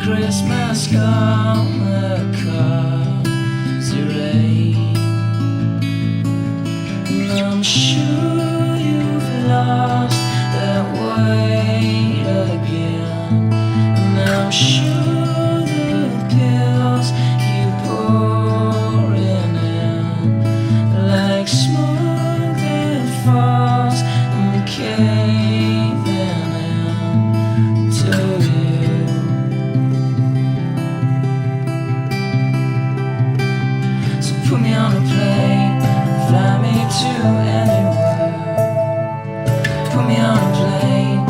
Christmas come, the cars rain, and I'm sure you've lost that way again, and I'm sure the pills keep pouring in like smoke that falls and caving in to you. Put me on a plane, fly me to anywhere. Put me on a plane,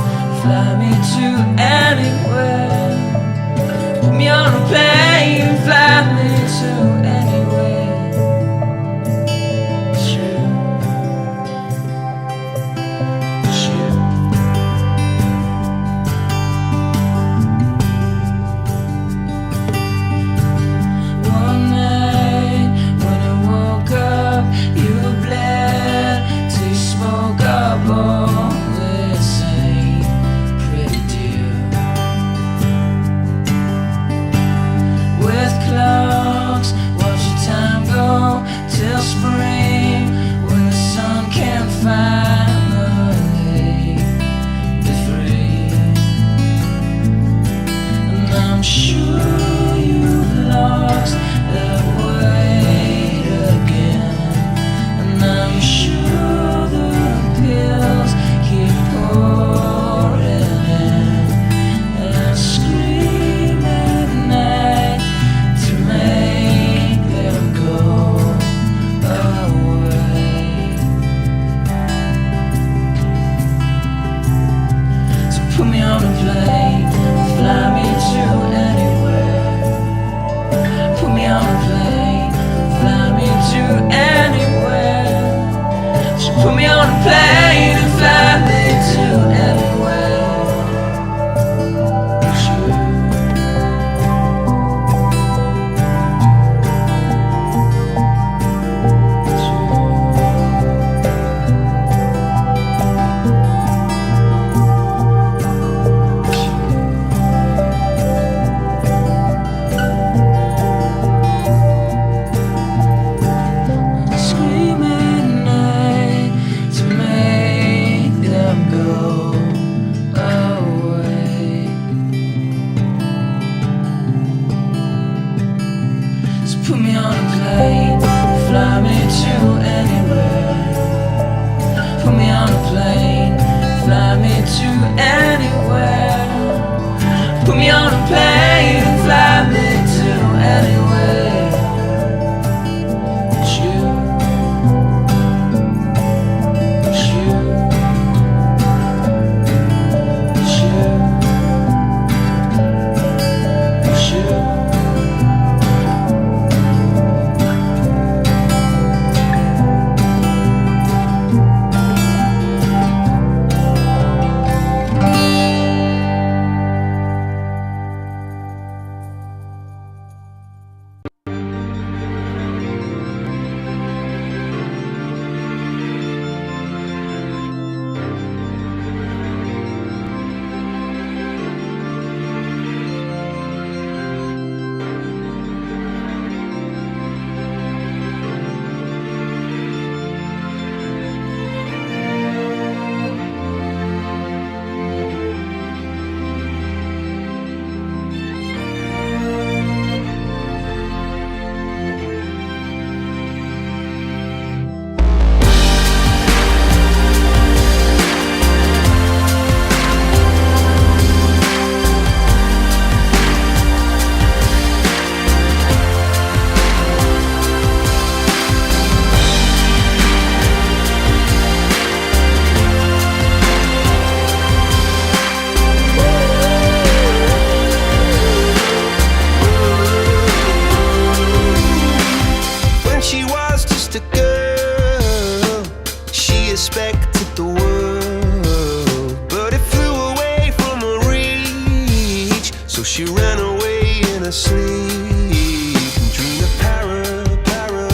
fly me to anywhere. Put me on a plane, fly me to anywhere. It's true. It's true. One night when I woke up, you bled to smoke up all this ain't pretty dear. With clocks, watch the time go till spring, when the sun can't finally be free. And I'm sure you've lost that weight again, and I'm sure the pills keep pouring in, and I scream at night to make them go away. So put me on a plane, fly me to anywhere. Put me on a plane, fly me to anywhere. So put me on a plane and fly me to anywhere. Scream at night to make them go away. So put me on a plane, fly me to anywhere. Put me on a plane, fly me to anywhere. Put me on a plane, fly me to anywhere. It's you. It's you. It's you. It's you. She ran away in her sleep and dreamed of paradise,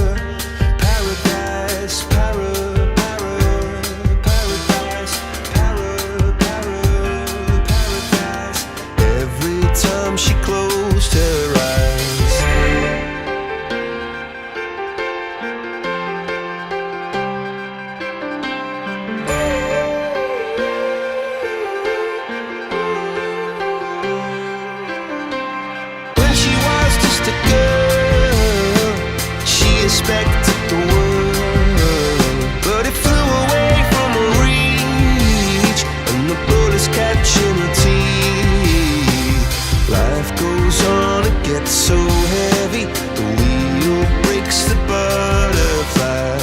paradise. Every time she closed expected the world, but it flew away from her reach, and the bullets catching her teeth. Life goes on, it gets so heavy, the wheel breaks the butterfly.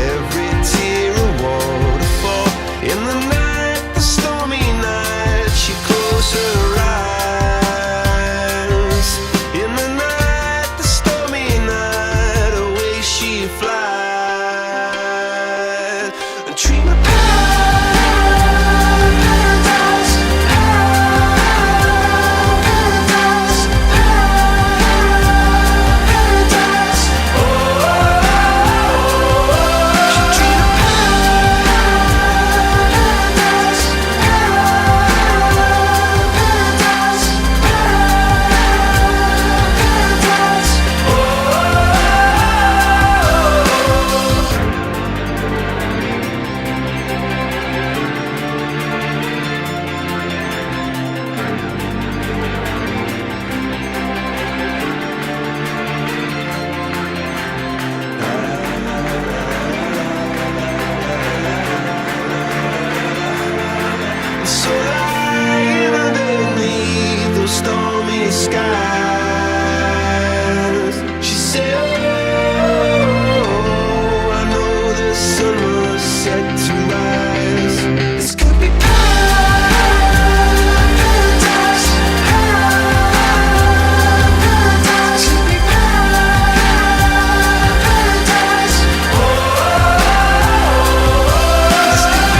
Every tear a waterfall. In the night, the stormy night, she closed her eyes. In the night, the stormy night, away she flies. A dream of paradise, paradise, paradise. Oh, she dreamed of paradise, paradise, paradise. So lying underneath those stormy skies, she said, oh, I know the sun was set to rise. This could be paradise, paradise, could be paradise. Oh, this could be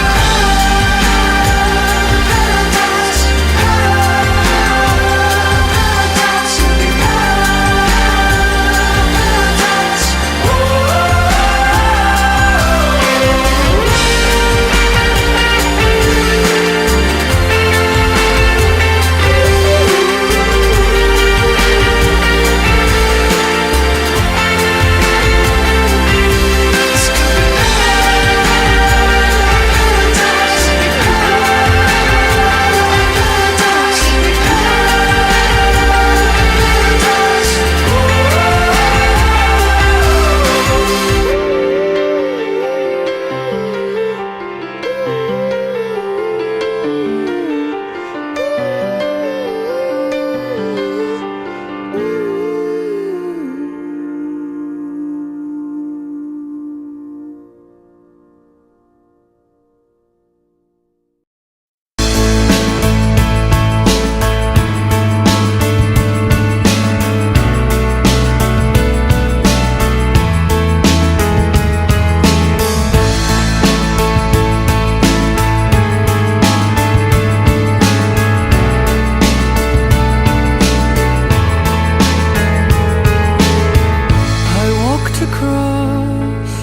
across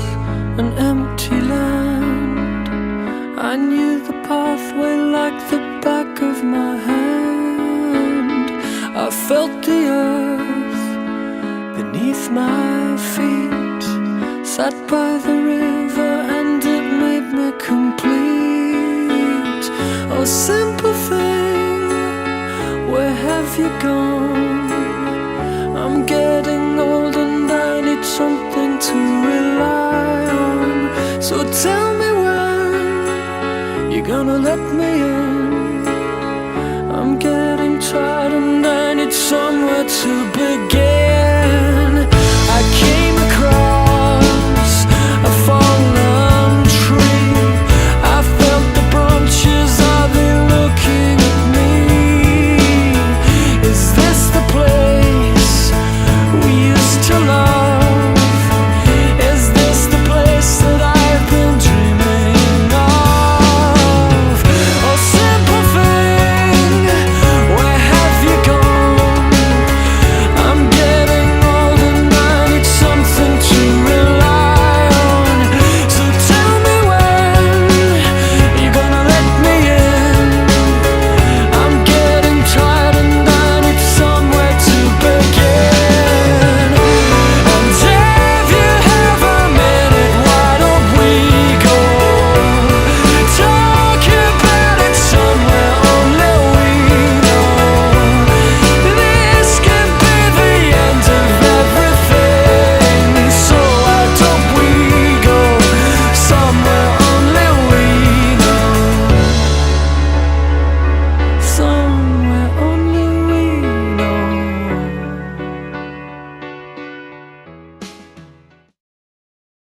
an empty land. I knew the pathway like the back of my hand. I felt the earth beneath my feet, sat by the river and it made me complete. Oh, simple thing, where have you gone? I'm getting old and I need something to rely on. So tell me when you're gonna let me